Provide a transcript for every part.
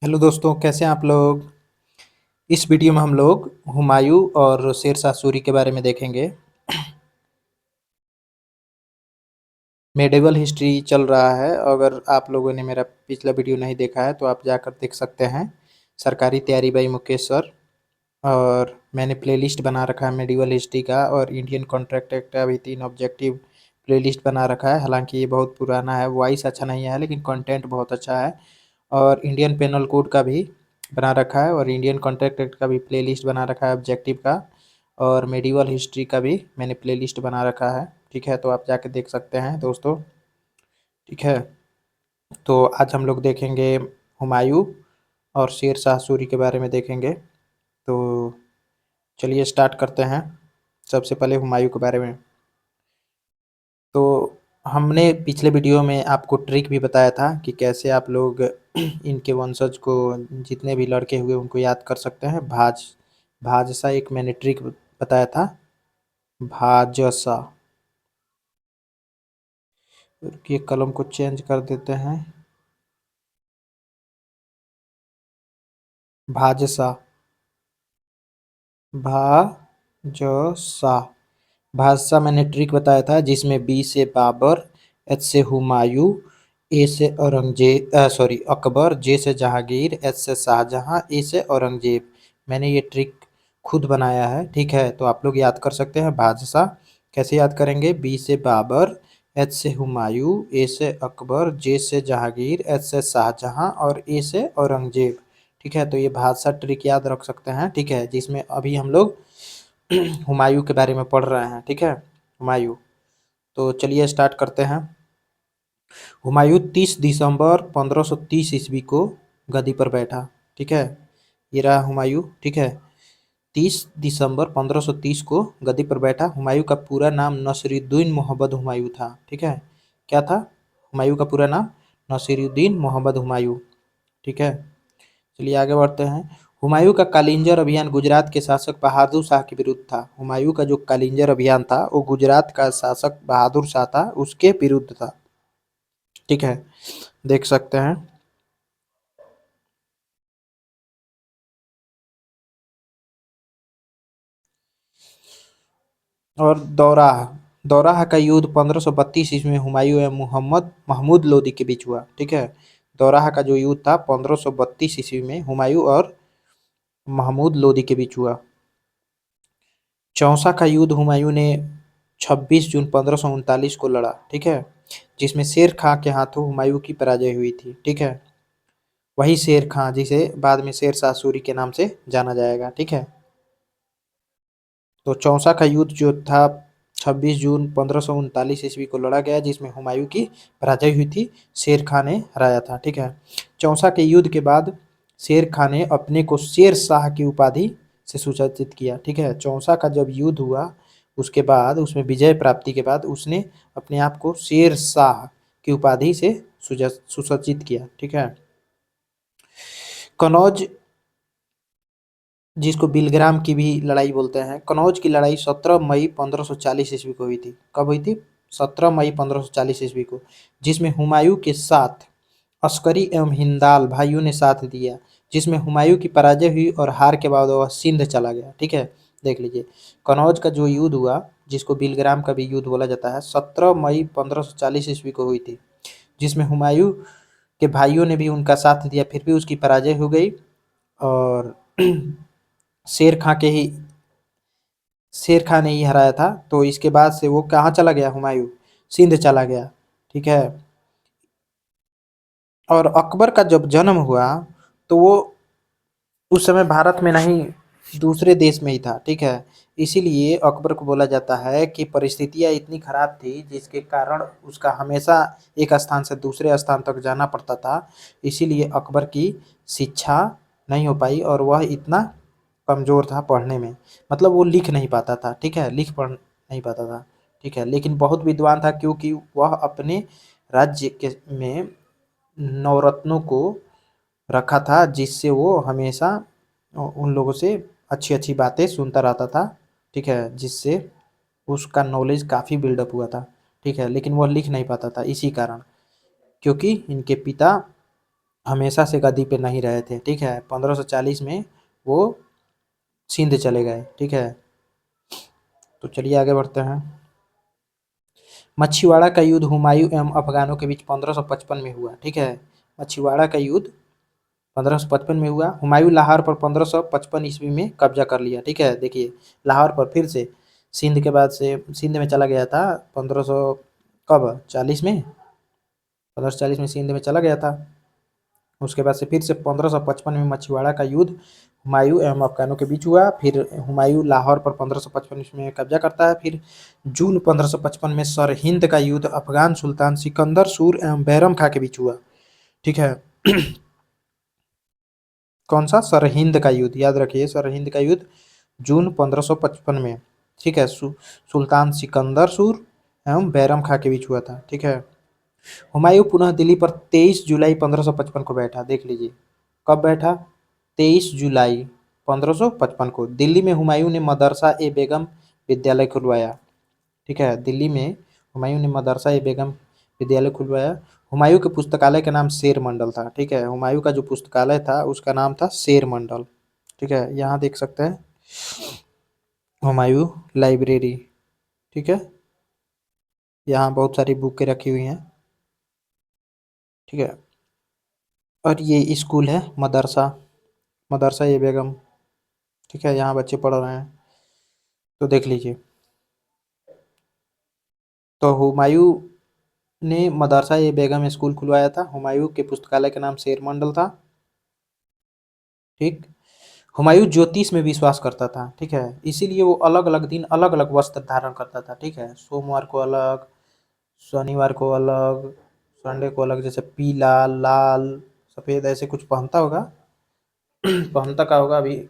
Hello दोस्तों, कैसे हैं आप लोग। इस वीडियो में हम लोग हुमायूं और शेरशाह सूरी के बारे में देखेंगे। मेडिवल हिस्ट्री चल रहा है। अगर आप लोगों ने मेरा पिछला वीडियो नहीं देखा है तो आप जाकर देख सकते हैं। सरकारी तैयारी बाई मुकेश सर। और मैंने प्लेलिस्ट बना रखा है मेडिवल हिस्ट्री का और इंडियन कॉन्ट्रैक्ट एक्ट का भी 3 ऑब्जेक्टिव प्लेलिस्ट बना रखा है। हालांकि ये बहुत पुराना है, वॉइस अच्छा नहीं है लेकिन कंटेंट बहुत अच्छा है। और इंडियन पेनल कोड का भी बना रखा है और इंडियन कॉन्ट्रैक्ट एक्ट का भी प्लेलिस्ट बना रखा है ऑब्जेक्टिव का। और मेडिवल हिस्ट्री का भी मैंने प्लेलिस्ट बना रखा है। ठीक है, तो आप जाके देख सकते हैं दोस्तों। ठीक है, तो आज हम लोग देखेंगे हुमायूं और शेरशाह सूरी के बारे में देखेंगे। तो चलिए स्टार्ट करते हैं। सबसे पहले हुमायूं के बारे में। तो हमने पिछले वीडियो में आपको ट्रिक भी बताया था कि कैसे आप लोग इनके वंशज को, जितने भी लड़के हुए उनको याद कर सकते हैं। भाजसा एक मैंने ट्रिक बताया था। भाजसा। ये कलम को चेंज कर देते हैं। भाजसा। भाजसा। भाषा मैंने ट्रिक बताया था जिसमें बी से बाबर, एच से हुमायूं, ए से औरंगजेब, सॉरी अकबर, जे से जहांगीर, एच से शाहजहां, ए से औरंगजेब। मैंने ये ट्रिक खुद बनाया है। ठीक है, तो आप लोग याद कर सकते हैं। भाषा कैसे याद करेंगे? बी से बाबर, एच से हुमायूं, ए से अकबर, जे से जहांगीर, एच से शाहजहां और ए से औरंगजेब। ठीक है, तो ये भाषा ट्रिक याद रख सकते हैं। ठीक है, जिसमें अभी हम लोग हुमायूं के बारे में पढ़ रहे हैं। ठीक है, हुमायूं। तो चलिए स्टार्ट करते हैं। हुमायूं 30 दिसंबर 1530 ईस्वी को गद्दी पर बैठा। ठीक है, ये रहा हुमायूं। ठीक है, 30 दिसंबर 1530 को गद्दी पर बैठा। हुमायूं का पूरा नाम नसीरुद्दीन मोहम्मद हुमायूं था। ठीक है, क्या था हुमायूं का पूरा नाम? नसीरुद्दीन मोहम्मद हुमायूं। ठीक है, चलिए आगे बढ़ते हैं। हुमायूं का कालिंजर अभियान गुजरात के शासक बहादुर शाह के विरुद्ध था। हुमायूं का जो कालिंजर अभियान था वो गुजरात का शासक बहादुर शाह था, उसके विरुद्ध था। ठीक है, देख सकते हैं। और दौराह। दौराह का युद्ध 1532 ईस्वी में हुमायूं एवं मोहम्मद महमूद लोदी के बीच हुआ। ठीक है, दौराह का जो युद्ध था 1532 ईस्वी में हुमायूं और महमूद लोदी के बीच हुआ। चौसा का युद्ध हुमायूं ने 26 जून 1539 को लड़ा। ठीक है, जिसमें शेर खां के हाथों हुमायूं की पराजय हुई थी। ठीक है, वही शेर खां जिसे बाद में शेरशाह सूरी के नाम से जाना जाएगा। ठीक है, तो चौसा का युद्ध जो था 26 जून 1539 ईस्वी को लड़ा गया, जिसमें हुमायूं की पराजय हुई थी। शेर खां ने हराया था। ठीक है, चौसा के युद्ध के बाद शेर खां ने अपने को शेर शाह की उपाधि से सुसज्जित किया। ठीक है, चौसा का जब युद्ध हुआ उसके बाद, उसमें विजय प्राप्ति के बाद उसने अपने आप को शेर शाह की उपाधि से सुसज्जित किया। ठीक है, कनौज, जिसको बिलग्राम की भी लड़ाई बोलते हैं, कनौज की लड़ाई 17 मई 1540 ईस्वी को हुई थी। कब हुई थी? 17 मई 1540 ईस्वी को, जिसमें हुमायूं के साथ अस्करी एवं हिंदाल भाइयों ने साथ दिया, जिसमें हुमायूं की पराजय हुई और हार के बाद वह सिंध चला गया। ठीक है, देख लीजिए। कनौज का जो युद्ध हुआ, जिसको बिलग्राम का भी युद्ध बोला जाता है, 17 मई 1540 ईस्वी को हुई थी, जिसमें हुमायूं के भाइयों ने भी उनका साथ दिया, फिर भी उसकी पराजय हो गई। और शेर खां के ही शेर खां ने ही हराया था। तो इसके बाद से वो कहाँ चला गया? हुमायूं सिंध चला गया। ठीक है, और अकबर का जब जन्म हुआ तो वो उस समय भारत में नहीं, दूसरे देश में ही था। ठीक है, इसीलिए अकबर को बोला जाता है कि परिस्थितियां इतनी खराब थी जिसके कारण उसका हमेशा एक स्थान से दूसरे स्थान तक जाना पड़ता था। इसीलिए अकबर की शिक्षा नहीं हो पाई और वह इतना कमज़ोर था पढ़ने में। मतलब वो लिख नहीं पाता था। ठीक है, लिख पढ़ नहीं पाता था। ठीक है, लेकिन बहुत विद्वान था क्योंकि वह अपने राज्य के में नवरत्नों को रखा था, जिससे वो हमेशा उन लोगों से अच्छी-अच्छी बातें सुनता रहता था। ठीक है, जिससे उसका नॉलेज काफ़ी बिल्डअप हुआ था। ठीक है, लेकिन वह लिख नहीं पाता था इसी कारण, क्योंकि इनके पिता हमेशा से गद्दी पे नहीं रहे थे, ठीक है। 1540 में वो सिंध चले गए, ठीक है। तो चलिए आगे बढ़ते हैं। मछीवाड़ा का युद्ध हुमायूं एवं अफगानों के बीच 1555 में हुआ, ठीक है। मछीवाड़ा का युद्ध 1555 में हुआ। हुमायूं लाहौर पर 1555 ईस्वी में कब्जा कर लिया, ठीक है। देखिए लाहौर पर फिर से, सिंध के बाद से सिंध में चला गया था 1500 कब 40 में, 1540 में सिंध में चला गया था। उसके बाद से फिर से 1555 में मछीवाड़ा का युद्ध हुमायूं एवं अफगानों के बीच हुआ। फिर हुमायूं लाहौर पर 1555 में कब्जा करता है। फिर जून 1555 में सरहिंद का युद्ध अफगान सुल्तान सिकंदर सूर एवं बैरम खां के बीच हुआ, ठीक है। कौन सा? सरहिंद का युद्ध, याद रखिए सरहिंद का युद्ध जून 1555 में, ठीक है। सुल्तान सिकंदर सूर एवं बैरम खां के बीच हुआ था, ठीक है। हुमायूं पुनः दिल्ली पर 23 जुलाई 1555 को बैठा, देख लीजिए कब बैठा, 23 जुलाई 1555 को। दिल्ली में हुमायूं ने मदरसा ए बेगम विद्यालय खुलवाया, ठीक है। दिल्ली में हुमायूं ने मदरसा ए बेगम विद्यालय खुलवाया। हुमायूं के पुस्तकालय का नाम शेर मंडल था, ठीक है। हुमायूं का जो पुस्तकालय था उसका नाम था शेर मंडल, ठीक है। यहाँ देख सकते हैं हुमायूं लाइब्रेरी, ठीक है। यहाँ बहुत सारी बुकें रखी हुई हैं, ठीक है। और ये स्कूल है मदरसा, मदरसा ए बेगम, ठीक है। यहाँ बच्चे पढ़ रहे हैं, तो देख लीजिए। तो हुमायूं ने मदरसा ए बेगम स्कूल खुलवाया था। हुमायूं के पुस्तकालय का नाम शेर मंडल था, ठीक। हुमायूं ज्योतिष में विश्वास करता था, ठीक है। इसीलिए वो अलग अलग दिन अलग अलग वस्त्र धारण करता था, ठीक है। सोमवार को अलग, शनिवार को अलग, संडे को अलग, जैसे पीला, लाल, सफ़ेद ऐसे कुछ पहनता होगा। पहनता का होगा, अभी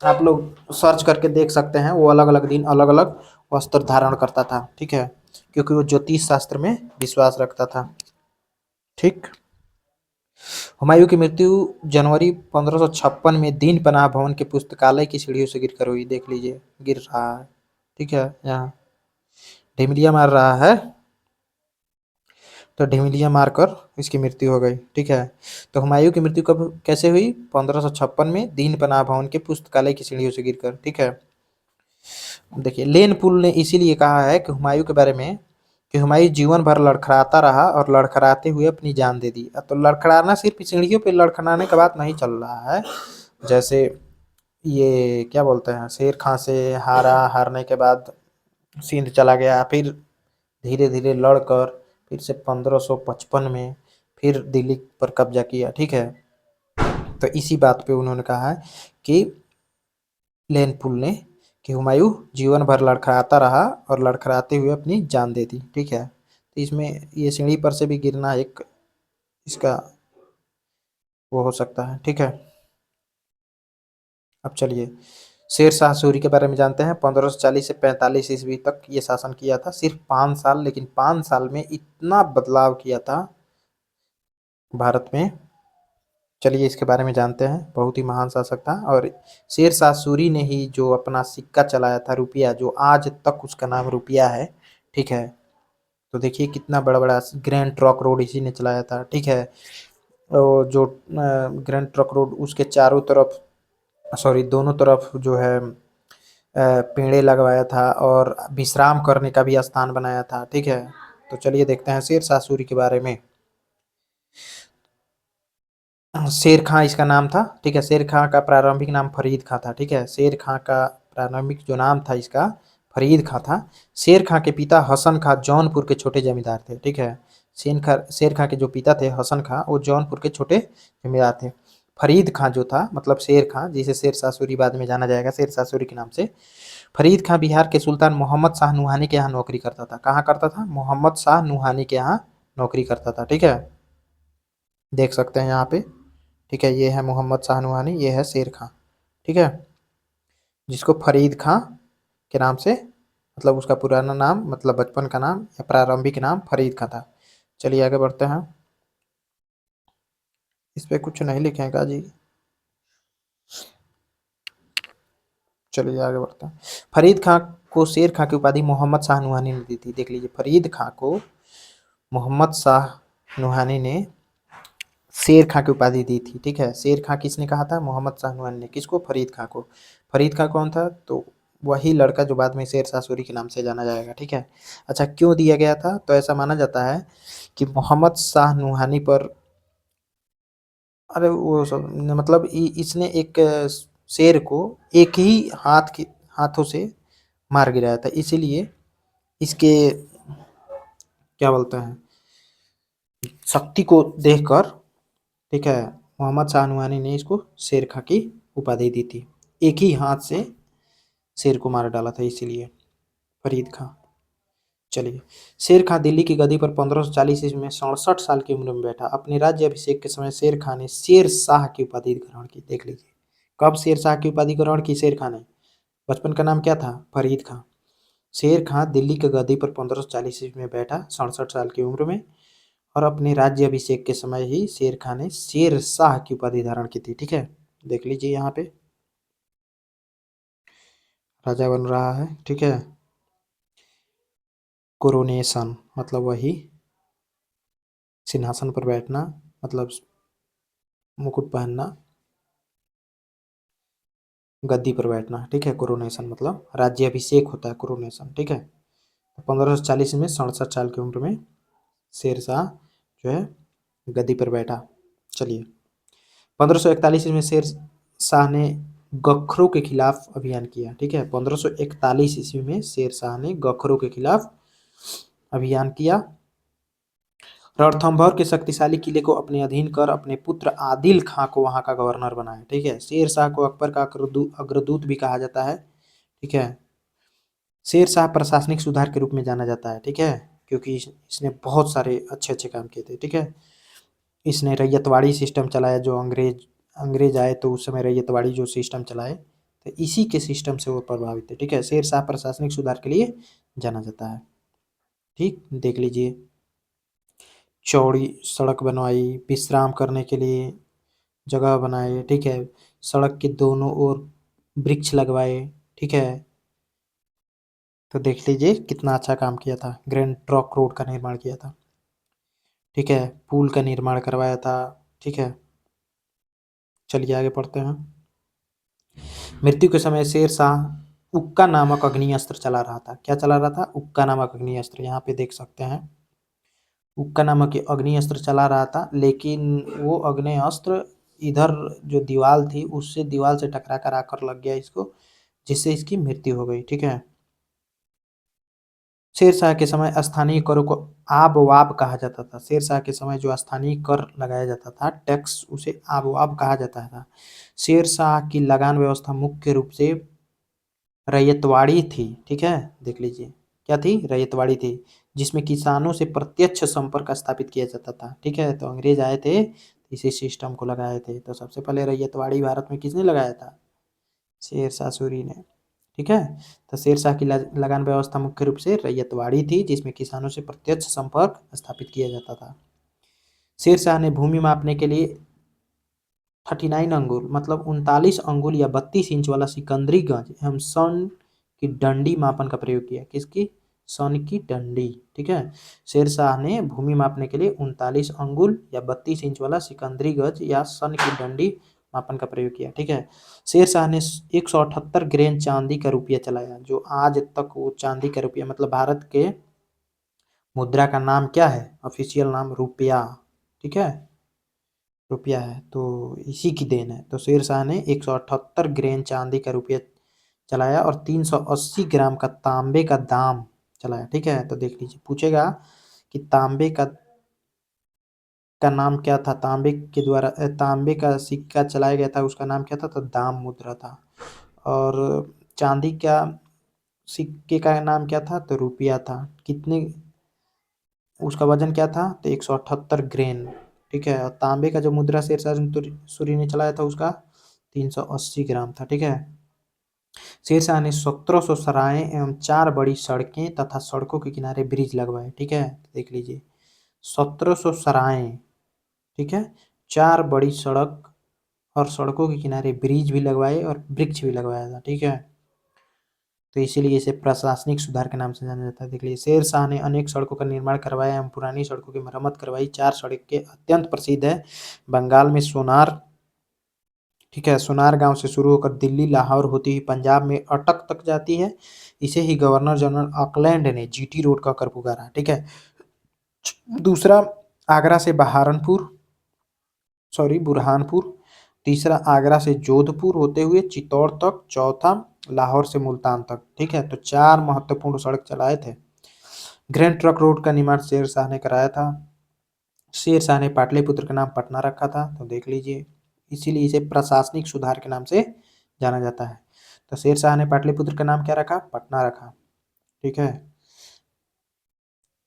आप लोग सर्च करके देख सकते हैं। वो अलग अलग दिन अलग अलग वस्त्र धारण करता था, ठीक है, क्योंकि वो ज्योतिष शास्त्र में विश्वास रखता था, ठीक। हुमायूं की मृत्यु जनवरी 1556 में दीन पनाह भवन के पुस्तकालय की सीढ़ियों से गिरकर हुई, देख लीजिए गिर रहा है, ठीक है। यहाँ ढिमलिया मार रहा है, तो ढिमलिया मारकर इसकी मृत्यु हो गई, ठीक है। तो हुमायूं की मृत्यु कब कैसे हुई? 1556 में दीन पनाह भवन के पुस्तकालय की सीढ़ियों से गिरकर, ठीक है। देखिए लेन पुल ने इसीलिए कहा है कि हुमायूं के बारे में कि हुमायूं जीवन भर लड़खड़ाता रहा और लड़खड़ाते हुए अपनी जान दे दी। तो लड़खड़ाना सिर्फ सीढ़ियों पे लड़खड़ाने का बात नहीं चल रहा है, जैसे ये क्या बोलते हैं, शेर खां से हारा, हारने के बाद सिंध चला गया, फिर धीरे धीरे लड़कर फिर से 1555 में फिर दिल्ली पर कब्जा किया, ठीक है। तो इसी बात पे उन्होंने कहा है कि लेनपुल ने कि हुमायूं जीवन भर लड़खड़ाता रहा और लड़खड़ाते हुए अपनी जान दे दी, ठीक है। तो इसमें ये सीढ़ी पर से भी गिरना एक इसका वो हो सकता है, ठीक है। अब चलिए शेर शाह सूरी के बारे में जानते हैं। 1540 से 45 ईस्वी तक ये शासन किया था, सिर्फ 5 साल, लेकिन 5 साल में इतना बदलाव किया था भारत में। चलिए इसके बारे में जानते हैं। बहुत ही महान शासक था, और शेर शाह सूरी ने ही जो अपना सिक्का चलाया था, रुपया, जो आज तक उसका नाम रुपया है, ठीक है। तो देखिए कितना बड़ा बड़ा ग्रैंड ट्रंक रोड इसी ने चलाया था, ठीक है। और जो ग्रैंड ट्रंक रोड उसके चारों तरफ, सॉरी दोनों तरफ जो है पेड़े लगवाया था और विश्राम करने का भी स्थान बनाया था, ठीक है। तो चलिए देखते हैं शेर शाह सूरी के बारे में। शेर खां इसका नाम था, ठीक है। शेर खां का प्रारंभिक नाम फरीद खां था, ठीक है। शेर खां का प्रारंभिक जो नाम था इसका फरीद खां था। शेर खां के पिता हसन खां जौनपुर के छोटे जमींदार थे, ठीक है। शेर खां के जो पिता थे हसन खां, वो जौनपुर के छोटे जमींदार थे। फरीद खां जो था, मतलब शेर खां, जिसे शेर शाह सूरी बाद में जाना जाएगा शेर शाह सूरी के नाम से। फरीद खां बिहार के सुल्तान मोहम्मद शाह नुहानी के यहाँ नौकरी करता था। कहाँ करता था? मोहम्मद शाह नुहानी के यहाँ नौकरी करता था, ठीक है। देख सकते हैं यहाँ पे, ठीक है। ये है मोहम्मद शाह नुहानी, ये है शेर खां, ठीक है, जिसको फरीद खां के नाम से, मतलब उसका पुराना नाम, मतलब बचपन का नाम या प्रारंभिक नाम फरीद खां था। चलिए आगे बढ़ते हैं। इस पे कुछ नहीं लिखेगा जी। चलिए आगे बढ़ते हैं। फरीद खां को शेर खां की उपाधि मोहम्मद शाह नुहानी ने दी थी, देख लीजिए। फरीद खां को मोहम्मद शाह नुहानी ने शेर खां की उपाधि दी थी। ठीक है, शेर खां किसने कहा था? मोहम्मद शाह नूहानी ने। किसको? फरीद खां को। फरीद खां कौन था? तो वही लड़का जो बाद में शेर शाह सूरी के नाम से जाना जाएगा। ठीक है, अच्छा क्यों दिया गया था? तो ऐसा माना जाता है कि मोहम्मद शाह नूहानी पर, अरे वो सब मतलब इसने एक शेर को एक ही हाथों से मार गिराया था, इसीलिए इसके क्या बोलते हैं, शक्ति को देखकर, ठीक है, मोहम्मद शाह नूहानी ने इसको शेर खां की उपाधि दी थी। एक ही हाथ से शेर को मार डाला था, इसीलिए फरीद खां। चलिए, शेर खां दिल्ली की गद्दी पर 1540 ईस्वी में 67 साल की उम्र में बैठा। अपने राज्य अभिषेक के समय शेर खां ने शेर शाह की उपाधि ग्रहण की। देख लीजिए, कब शेर शाह की उपाधि ग्रहण की शेर खां ने? बचपन का नाम क्या था? फरीद खां। शेर खां दिल्ली की गद्दी पर 1540 ईस्वी में बैठा 67 साल की उम्र में, और अपने राज्य अभिषेक के समय ही शेर खां ने शेर शाह की उपाधि धारण की थी। ठीक है, देख लीजिए यहाँ पे राजा बन रहा है। ठीक है, कोरोनेशन मतलब वही सिंहासन पर बैठना, मतलब मुकुट पहनना, गद्दी पर बैठना। ठीक है, कोरोनेशन मतलब राज्याभिषेक होता है, कोरोनेशन। ठीक है, 1540 में 67 साल की उम्र में शेर शाह जो है गद्दी पर बैठा। चलिए, 1541 में शेर शाह ने गखरों के खिलाफ अभियान किया। ठीक है, 1541 ईस्वी में शेर शाह ने गखरों के खिलाफ अभियान किया। रणथंभौर के शक्तिशाली किले को अपने अधीन कर अपने पुत्र आदिल खां को वहां का गवर्नर बनाया। ठीक है, शेर शाह को अकबर का अग्रदूत भी कहा जाता है। ठीक है, शेर शाह प्रशासनिक सुधार के रूप में जाना जाता है। ठीक है, क्योंकि इसने बहुत सारे अच्छे अच्छे काम किए थे। ठीक है, इसने रैयतवाड़ी सिस्टम चलाया, जो अंग्रेज अंग्रेज आए तो उस समय रैयतवाड़ी जो सिस्टम चलाए, तो इसी के सिस्टम से वो प्रभावित थे। ठीक है, शेर शाह प्रशासनिक सुधार के लिए जाना जाता है। ठीक, देख लीजिए, चौड़ी सड़क बनवाई, विश्राम करने के लिए जगह बनाए। ठीक है, सड़क के दोनों ओर वृक्ष लगवाए। ठीक है, तो देख लीजिए कितना अच्छा काम किया था। ग्रैंड ट्रंक रोड का निर्माण किया था। ठीक है, पुल का निर्माण करवाया था। ठीक है, चलिए आगे पढ़ते हैं। मृत्यु के समय शेर शाह उक्का नामक अग्नि अस्त्र चला रहा था। क्या चला रहा था? उक्का नामक अग्नि अस्त्र। यहाँ पे देख सकते हैं, उक्का नामक अग्नि अस्त्र चला रहा था, लेकिन वो अग्नि अस्त्र इधर जो दीवार थी उससे दीवार से टकरा कर आकर लग गया इसको, जिससे इसकी मृत्यु हो गई। ठीक है, शेर शाह के समय स्थानीय करों को आब वाब कहा जाता था। शेर शाह के समय जो स्थानीय कर लगाया जाता था, टैक्स, उसे आब वाब कहा जाता था। शेर शाह की लगान व्यवस्था मुख्य रूप से रैयतवाड़ी थी। ठीक है, देख लीजिए, क्या थी? रैयतवाड़ी थी, जिसमें किसानों से प्रत्यक्ष संपर्क स्थापित किया जाता था। ठीक है, तो अंग्रेज आए थे, इसी सिस्टम को लगाए थे। तो सबसे पहले रैयतवाड़ी भारत में किसने लगाया था? शेर शाह सूरी ने। ठीक है, तो शेर शाह की लगान व्यवस्था मुख्य रूप से रैयतवाड़ी थी, जिसमें किसानों से प्रत्यक्ष संपर्क स्थापित किया जाता था। शेर शाह ने भूमि मापने के लिए 39 अंगुल मतलब 39 अंगुल या 32 इंच वाला सिकंदरी गज एवं सन की डंडी मापन का प्रयोग किया। किसकी? सन की डंडी। ठीक है, शेर शाह ने भूमि मापने के लिए 39 अंगुल या 32 इंच वाला सिकंदरी गज या सन की डंडी मापन का प्रयोग किया। ठीक है, शेर शाह ने 178 ग्रेन चांदी का रुपया चलाया, जो आज तक वो चांदी का रुपया, मतलब भारत के मुद्रा का नाम क्या है? ऑफिशियल नाम रुपया। ठीक है, रुपया है, तो इसी की देन है। तो शेर शाह ने 178 ग्रेन चांदी का रुपया चलाया और 380 ग्राम का तांबे का दाम चलाया। ठीक है, तो देख लीजिए, पूछेगा कि तांबे का नाम क्या था? तांबे के द्वारा तांबे का सिक्का चलाया गया था, उसका नाम क्या था? तो दाम मुद्रा था। और चांदी का सिक्के का नाम क्या था? तो रुपया था। कितने, उसका वजन क्या था? तो 178 ग्रेन। ठीक है, और तांबे का जो मुद्रा शेरशाह सूरी ने चलाया था उसका 380 ग्राम था। ठीक है, शेरशाह ने 1700 सराय एवं 4 बड़ी सड़कें तथा सड़कों के किनारे ब्रिज लगवाए। ठीक है, देख लीजिए, 1700 सराय, ठीक है, 4 बड़ी सड़क और सड़कों के किनारे ब्रिज भी लगवाए और वृक्ष भी लगवाया था। ठीक है, तो इसीलिए इसे प्रशासनिक सुधार के नाम से जाना जाता है। देख लीजिए, शेर शाह ने अनेक सड़कों का निर्माण करवाया एवं पुरानी सड़कों की मरम्मत करवाई। 4 सड़कें अत्यंत प्रसिद्ध है। बंगाल में सोनार, ठीक है, सोनार गांव से शुरू होकर दिल्ली, लाहौर होती हुई पंजाब में अटक तक जाती है। इसे ही गवर्नर जनरल ऑकलैंड ने जीटी रोड कहकर पुकारा। ठीक है। दूसरा, आगरा से बहारनपुर, सॉरी बुरहानपुर। तीसरा, आगरा से जोधपुर होते हुए चित्तौड़ तक। चौथा, लाहौर से मुल्तान तक। ठीक है, तो 4 महत्वपूर्ण सड़क चलाए थे। ग्रैंड ट्रक रोड का निर्माण शेर शाह ने कराया था। शेर शाह ने पाटलिपुत्र का नाम पटना रखा था, तो देख लीजिए, इसीलिए इसे प्रशासनिक सुधार के नाम से जाना जाता है। तो शेर शाह ने पाटलिपुत्र का नाम क्या रखा? पटना रखा। ठीक है।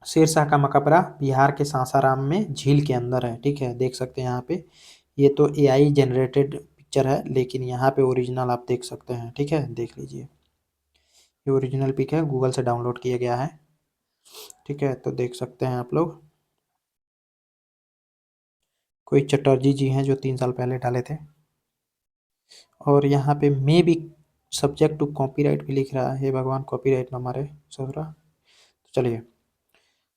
शेर शाह का मकबरा बिहार के सासाराम में झील के अंदर है। ठीक है, देख सकते हैं यहाँ पे। ये तो एआई जनरेटेड पिक्चर है, लेकिन यहाँ पे ओरिजिनल आप देख सकते हैं। ठीक है, देख लीजिए, ये ओरिजिनल पिक है, गूगल से डाउनलोड किया गया है। ठीक है, तो देख सकते हैं आप लोग। कोई चटर्जी जी हैं जो 3 साल पहले डाले थे। और यहाँ पे मे भी सब्जेक्ट टू कॉपीराइट भी लिख रहा है। हे भगवान, कॉपीराइट ना मारे ससुरा। तो चलिए,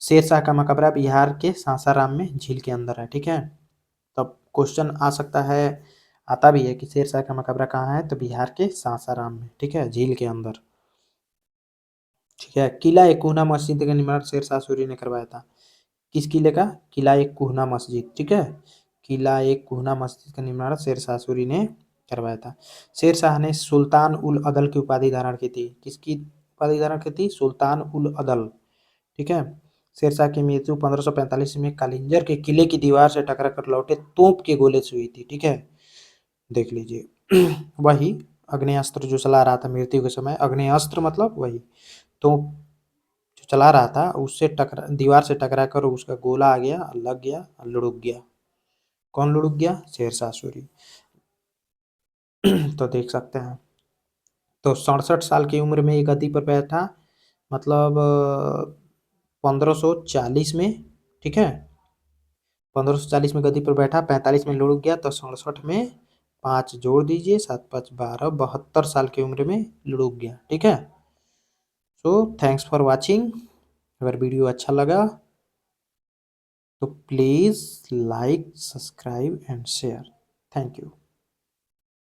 शेर शाह का मकबरा बिहार के सासाराम में झील के अंदर है। ठीक है, तब क्वेश्चन आ सकता है, आता भी है कि शेर शाह का मकबरा कहाँ है, तो बिहार के सासाराम में। ठीक है, झील के अंदर। ठीक है। किला एक कोहना मस्जिद का निर्माण शेर शाह सूरी ने करवाया था। किस किले का? किला एक कोहना मस्जिद। ठीक है, किला एक कोहना मस्जिद का निर्माण शेर शाह सूरी ने करवाया था। शेर शाह ने सुल्तान उल अदल की उपाधि धारण की थी। किसकी उपाधि धारण की थी? सुल्तान उल अदल। ठीक है। शेर शाह की मृत्यु 1545 में कालिंजर के किले की दीवार से टकरा कर लौटे तोप के गोले से हुई थी। ठीक है, देख लीजिए। वही अग्नेयास्त्र जो चला रहा था मृत्यु के समय, अग्नेयास्त्र मतलब वही तोप जो चला रहा था, उससे टकरा, दीवार से टकरा कर उसका गोला आ गया, लग गया, लुढ़क गया। कौन लुढ़क गया? शेर शाह सूरी। तो देख सकते हैं, तो 67 साल की उम्र में ये गद्दी पर बैठा, मतलब 1540 में। ठीक है, 1540 में गद्दी पर बैठा, 45 में लुढ़क गया, तो 67 में 5 जोड़ दीजिए, 7 5 12, 72 साल की उम्र में लुढ़क गया। ठीक है। So thanks for watching. अगर वीडियो अच्छा लगा तो please like, subscribe and share. Thank you.